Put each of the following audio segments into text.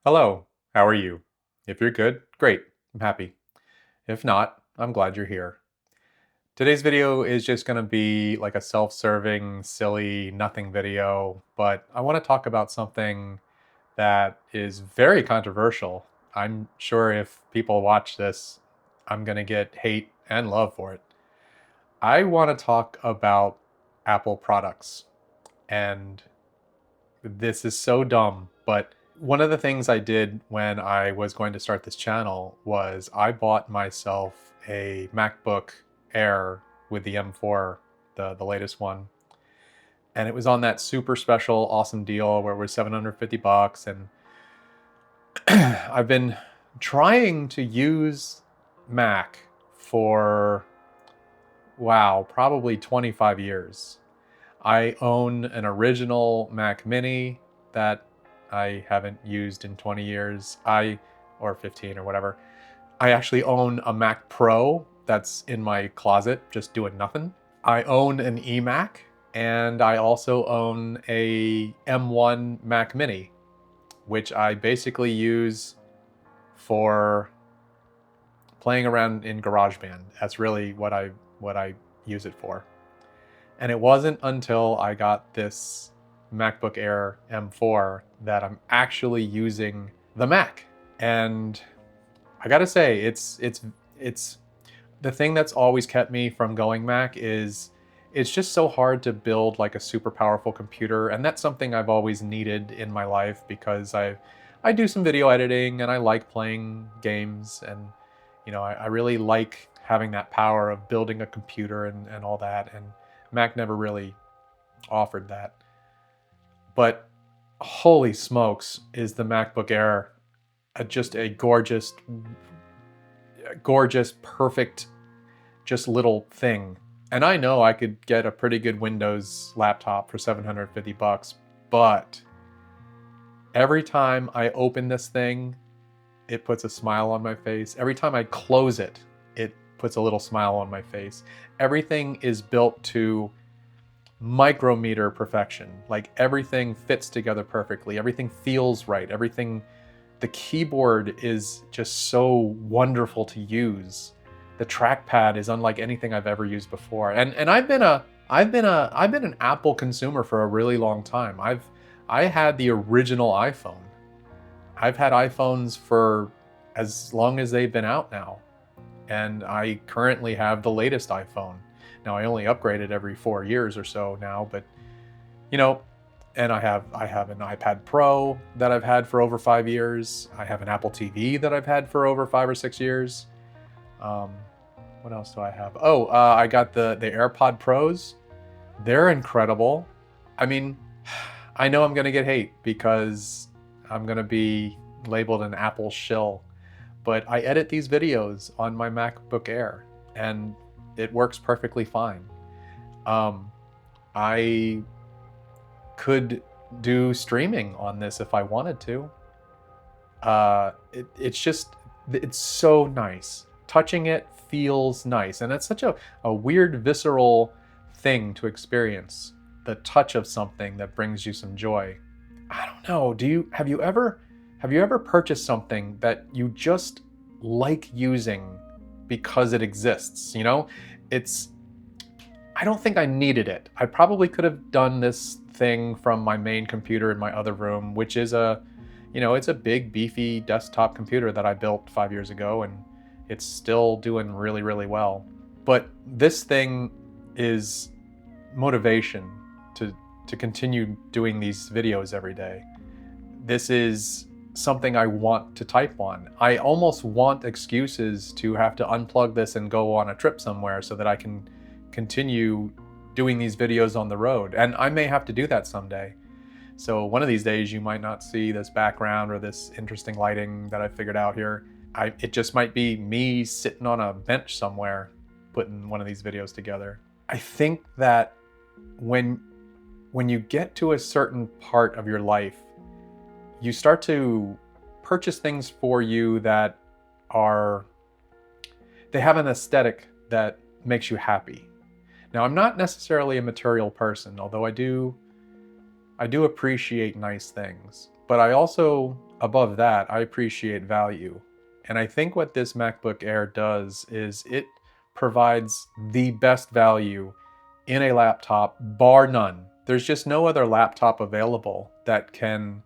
Hello, how are you? If you're good, great, I'm happy. If not, I'm glad you're here. Today's video is just going to be like a self-serving, silly, nothing video, but I want to talk about something that is very controversial. I'm sure if people watch this, I'm going to get hate and love for it. I want to talk about Apple products, and this is so dumb, but one of the things I did when I was going to start this channel was I bought myself a MacBook Air with the M4, the latest one. And it was on that super special awesome deal where it was 750 bucks, and I've been trying to use Mac for wow, probably 25 years. I own an original Mac Mini that I haven't used in 20 years. Or 15 or whatever. I actually own a Mac Pro that's in my closet, just doing nothing. I own an eMac, and I also own a M1 Mac Mini, which I basically use for playing around in GarageBand. That's really what I use it for. And it wasn't until I got this MacBook Air M4 that I'm actually using the Mac. And I gotta say, it's the thing that's always kept me from going Mac is it's just so hard to build like a super powerful computer, and that's something I've always needed in my life because I do some video editing and I like playing games, and I really like having that power of building a computer and all that, and Mac never really offered that. But holy smokes, is the MacBook Air just a gorgeous, gorgeous, perfect, just little thing. And I know I could get a pretty good Windows laptop for 750 bucks, but every time I open this thing, it puts a smile on my face. Every time I close it, it puts a little smile on my face. Everything is built to micrometer perfection. Like everything fits together perfectly. Everything feels right. The keyboard is just so wonderful to use. The trackpad is unlike anything I've ever used before. And I've been an Apple consumer for a really long time. I had the original iPhone. I've had iPhones for as long as they've been out now. And I currently have the latest iPhone. Now I only upgrade it every 4 years or so now, but you know, and I have an iPad Pro that I've had for over 5 years. I have an Apple TV that I've had for over 5 or 6 years. Um, what else do I have? Oh, I got the AirPod Pros. They're incredible. I mean, I know I'm gonna get hate because I'm gonna be labeled an Apple shill, but I edit these videos on my MacBook Air, and it works perfectly fine. I could do streaming on this if I wanted to. It's so nice. Touching it feels nice, and it's such a weird, visceral thing to experience. The touch of something that brings you some joy. I don't know. Have you ever purchased something that you just like using because it exists? I don't think I needed it. I probably could have done this thing from my main computer in my other room, which is it's a big, beefy desktop computer that I built 5 years ago, and it's still doing really, really well. But this thing is motivation to continue doing these videos every day. This is something I want to type on. I almost want excuses to have to unplug this and go on a trip somewhere so that I can continue doing these videos on the road. And I may have to do that someday. So one of these days you might not see this background or this interesting lighting that I figured out here. It just might be me sitting on a bench somewhere putting one of these videos together. I think that when you get to a certain part of your life, you start to purchase things for you that they have an aesthetic that makes you happy. Now, I'm not necessarily a material person, although I do appreciate nice things, but I also above that, I appreciate value. And I think what this MacBook Air does is it provides the best value in a laptop, bar none. There's just no other laptop available that can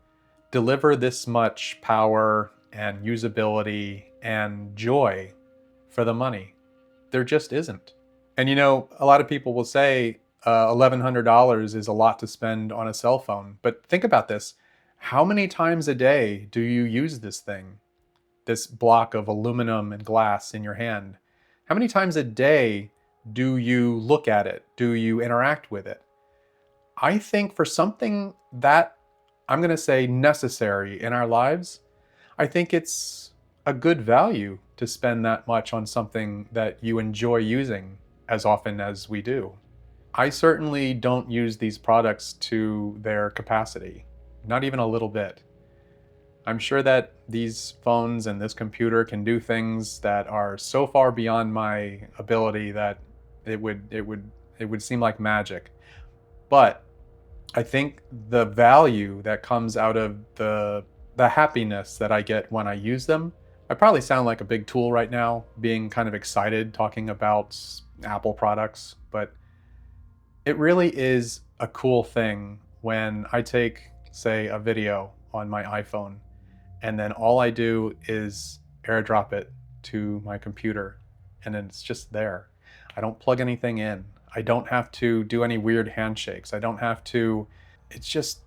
deliver this much power and usability and joy for the money. There just isn't. And a lot of people will say $1,100 is a lot to spend on a cell phone. But think about this. How many times a day do you use this thing? This block of aluminum and glass in your hand. How many times a day do you look at it? Do you interact with it? I think for something that I'm going to say necessary in our lives, I think it's a good value to spend that much on something that you enjoy using as often as we do. I certainly don't use these products to their capacity, not even a little bit. I'm sure that these phones and this computer can do things that are so far beyond my ability that it would seem like magic. But I think the value that comes out of the happiness that I get when I use them, I probably sound like a big tool right now, being kind of excited talking about Apple products, but it really is a cool thing when I take, say, a video on my iPhone, and then all I do is airdrop it to my computer, and then it's just there. I don't plug anything in. I don't have to do any weird handshakes. I don't have to, it just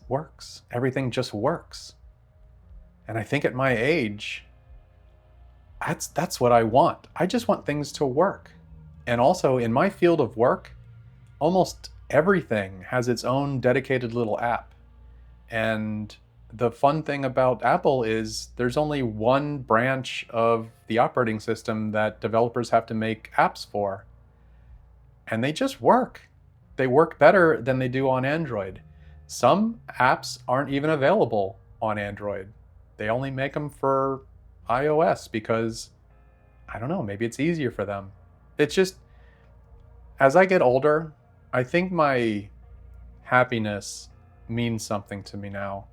works. Everything just works. And I think at my age, that's what I want. I just want things to work. And also in my field of work, almost everything has its own dedicated little app. And the fun thing about Apple is there's only one branch of the operating system that developers have to make apps for. And they just work. They work better than they do on Android. Some apps aren't even available on Android. They only make them for iOS because, I don't know, maybe it's easier for them. It's just, as I get older, I think my happiness means something to me now.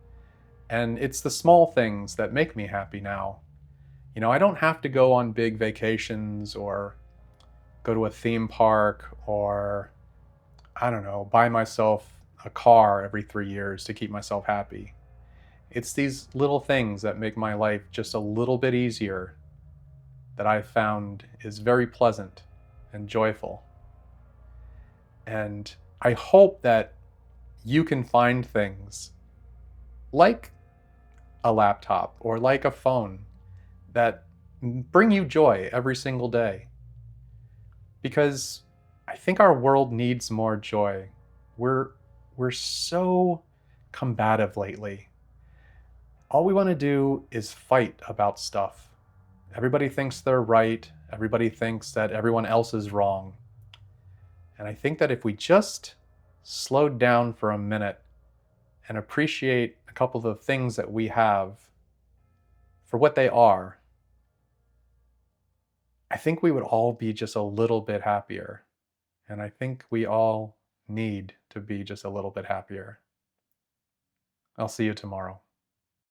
And it's the small things that make me happy now. I don't have to go on big vacations or go to a theme park or, I don't know, buy myself a car every 3 years to keep myself happy. It's these little things that make my life just a little bit easier that I've found is very pleasant and joyful. And I hope that you can find things like a laptop or like a phone that bring you joy every single day. Because I think our world needs more joy. We're so combative lately. All we want to do is fight about stuff. Everybody thinks they're right. Everybody thinks that everyone else is wrong. And I think that if we just slowed down for a minute and appreciate a couple of the things that we have for what they are, I think we would all be just a little bit happier. And I think we all need to be just a little bit happier. I'll see you tomorrow.